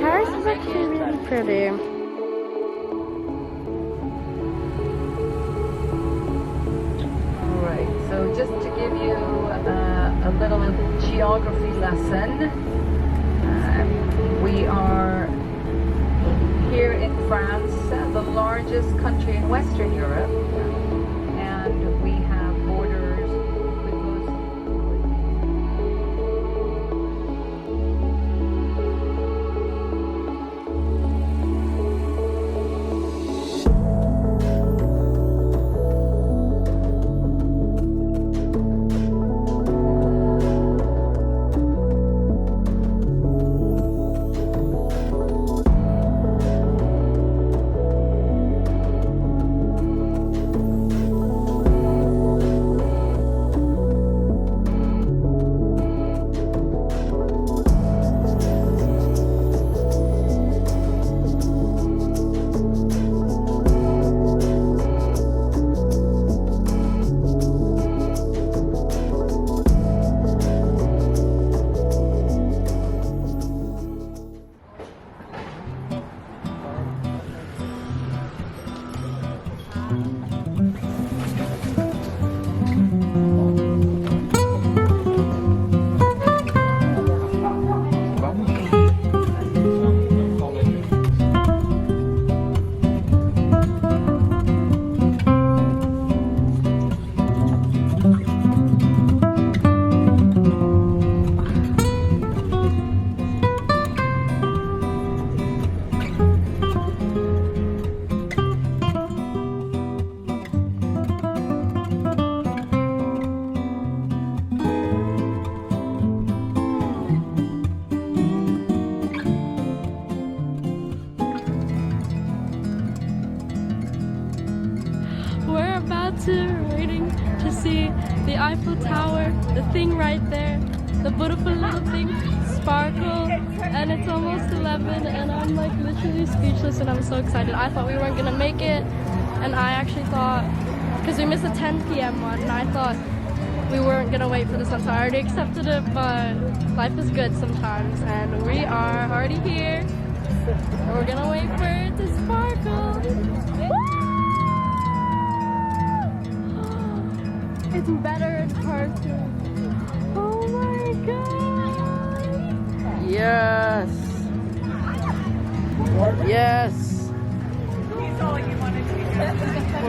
Paris is actually really pretty. Alright, so just to give you a little geography lesson, we are here in France, the largest country in Western Europe, and we have borders with most. We're waiting to see the Eiffel Tower, the thing right there, the beautiful little thing, sparkle, and it's almost 11 and I'm like literally speechless and I'm so excited. I thought we weren't gonna make it, and I actually thought, because we missed the 10 p.m. one, and I thought we weren't gonna wait for the sun, so I already accepted it, but life is good sometimes, and we are already here, and we're gonna wait for it to sparkle. It's better in person. Oh my god! Yes! Yes!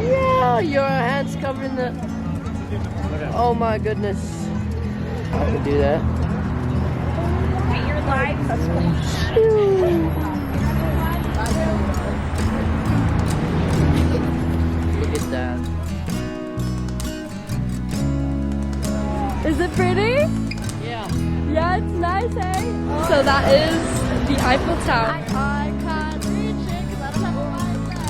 Yeah, your hands covered in the... Oh my goodness. I can do that. Your life. Look at that. Is it pretty? Yeah. Yeah, it's nice, eh? So that is the Eiffel Tower. I can't reach it because I don't have a Wi-Fi.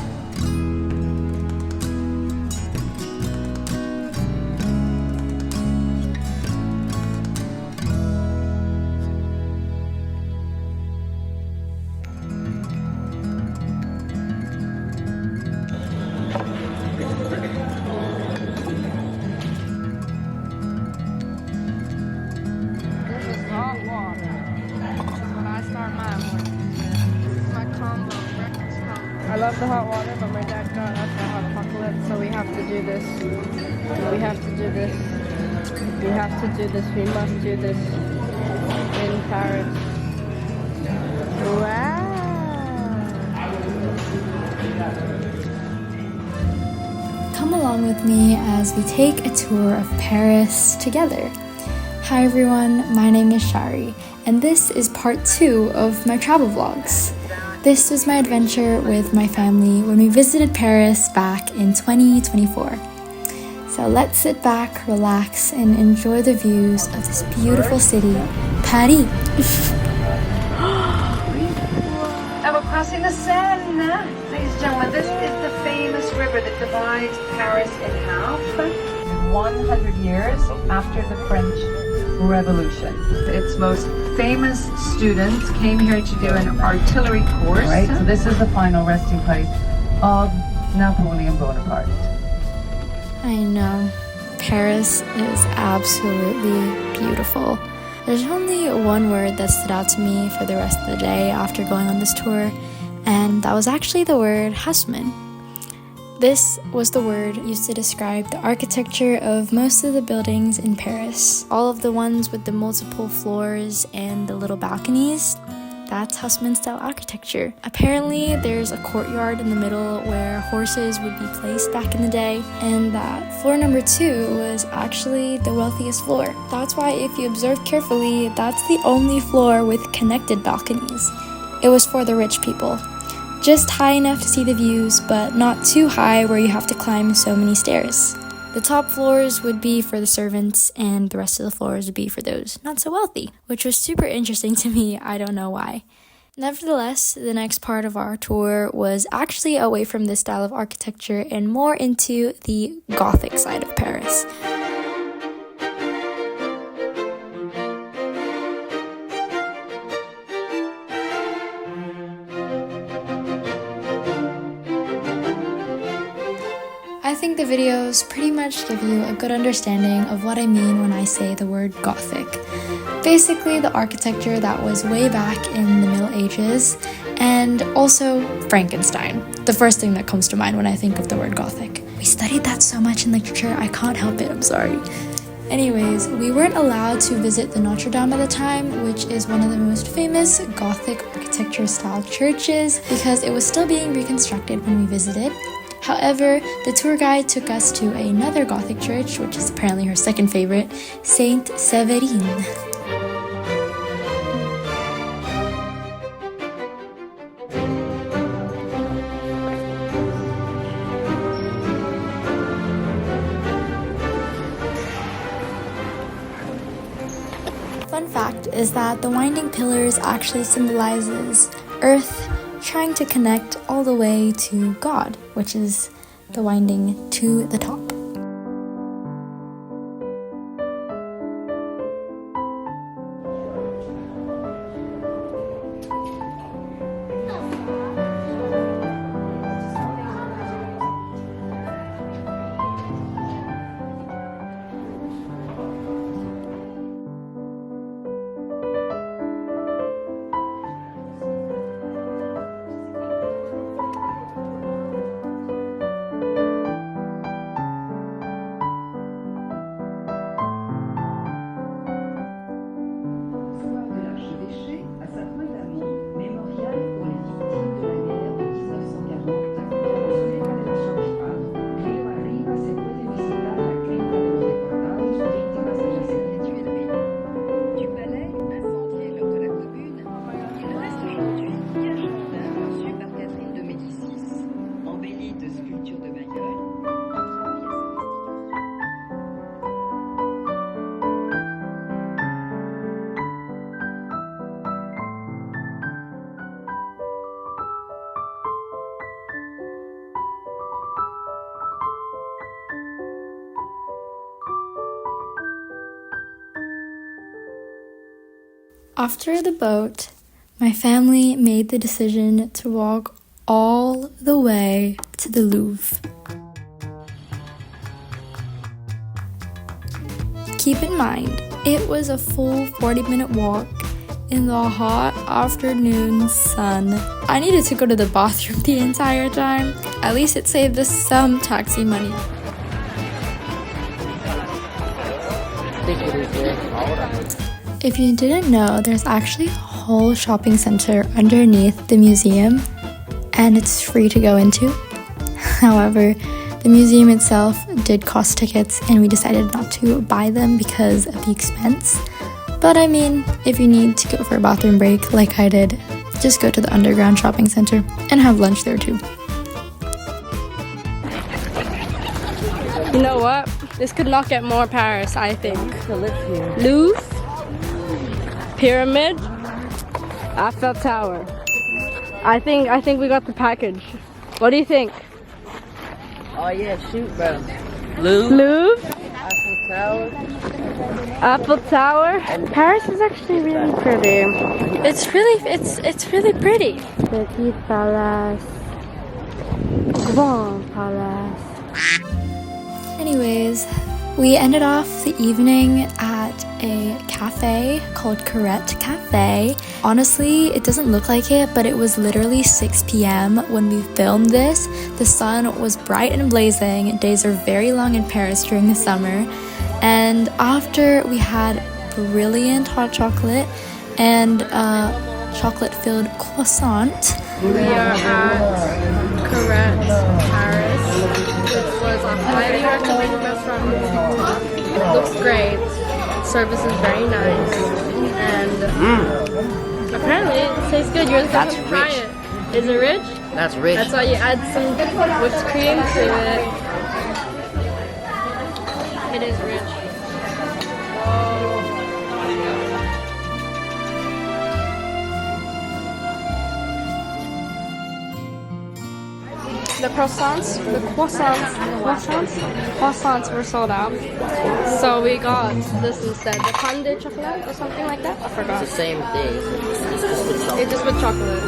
Hot water. This is when I start my morning. This is my combo breakfast combo. I love the hot water, but my dad got us the hot chocolate, so we have to do this. We have to do this. We have to do this. We must do this in Paris. Wow! Come along with me as we take a tour of Paris together. Hi everyone, my name is Sharie, and this is part 2 of my travel vlogs. This was my adventure with my family when we visited Paris back in 2024. So let's sit back, relax, and enjoy the views of this beautiful city, Paris. And we're crossing the Seine, ladies and gentlemen. This is the famous river that divides Paris in half. 100 years after the French Revolution. Its most famous students came here to do an artillery course. Right. So this is the final resting place of Napoleon Bonaparte. I know, Paris is absolutely beautiful. There's only one word that stood out to me for the rest of the day after going on this tour, and that was actually the word haussmann. This was the word used to describe the architecture of most of the buildings in Paris. All of the ones with the multiple floors and the little balconies, that's haussmann style architecture. Apparently, there's a courtyard in the middle where horses would be placed back in the day, and that floor number 2 was actually the wealthiest floor. That's why if you observe carefully, that's the only floor with connected balconies. It was for the rich people. Just high enough to see the views, but not too high where you have to climb so many stairs. The top floors would be for the servants, and the rest of the floors would be for those not so wealthy, which was super interesting to me. I don't know why. Nevertheless, the next part of our tour was actually away from this style of architecture and more into the Gothic side of Paris. I think the videos pretty much give you a good understanding of what I mean when I say the word Gothic. Basically, the architecture that was way back in the Middle Ages, and also Frankenstein, the first thing that comes to mind when I think of the word Gothic. We studied that so much in literature, I can't help it, I'm sorry. Anyways, we weren't allowed to visit the Notre Dame at the time, which is one of the most famous Gothic architecture style churches, because it was still being reconstructed when we visited. However, the tour guide took us to another Gothic church, which is apparently her second favorite, Saint Severin. Fun fact is that the winding pillars actually symbolizes Earth trying to connect all the way to God, which is the winding to the top. After the boat, my family made the decision to walk all the way to the Louvre. Keep in mind, it was a full 40-minute walk in the hot afternoon sun. I needed to go to the bathroom the entire time. At least it saved us some taxi money. If you didn't know, there's actually a whole shopping center underneath the museum, and it's free to go into. However, the museum itself did cost tickets, and we decided not to buy them because of the expense. But I mean, if you need to go for a bathroom break like I did, just go to the underground shopping center and have lunch there too. You know what? This could not get more Paris, I think. Louvre, Pyramid, Eiffel Tower. I think we got the package. What do you think? Oh yeah, shoot, bro. Louvre, Eiffel Tower. Eiffel Tower. Paris is actually really pretty. It's really pretty. Petit Palace, Grand Palace. Anyways, we ended off the evening at a cafe called Carette Cafe. Honestly, it doesn't look like it, but it was literally 6 p.m. when we filmed this. The sun was bright and blazing. Days are very long in Paris during the summer. And after we had brilliant hot chocolate and chocolate-filled croissant. We are at Carette Paris, which was a highly recommended restaurant on TikTok. It looks great. Service is very nice, and apparently it tastes good. You're supposed to try it. Is it rich? That's rich. That's why you add some whipped cream to it. It is rich. The croissants were sold out. So we got this instead. The pain de chocolat or something like that? I forgot. It's the same thing. It's just with chocolate. It's just with chocolate.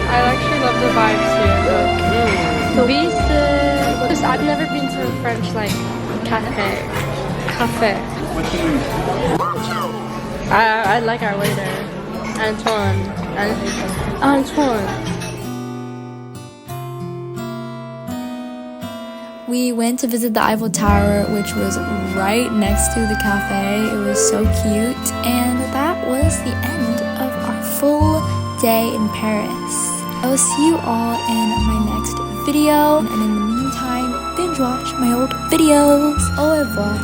I actually love the vibes here. I've never been to a French like cafe. I like our waiter, Antoine. We went to visit the Eiffel Tower, which was right next to the cafe. It was so cute, and that was the end of our full day in Paris. I will see you all in my next video, and in the meantime, binge watch my old videos. Au revoir.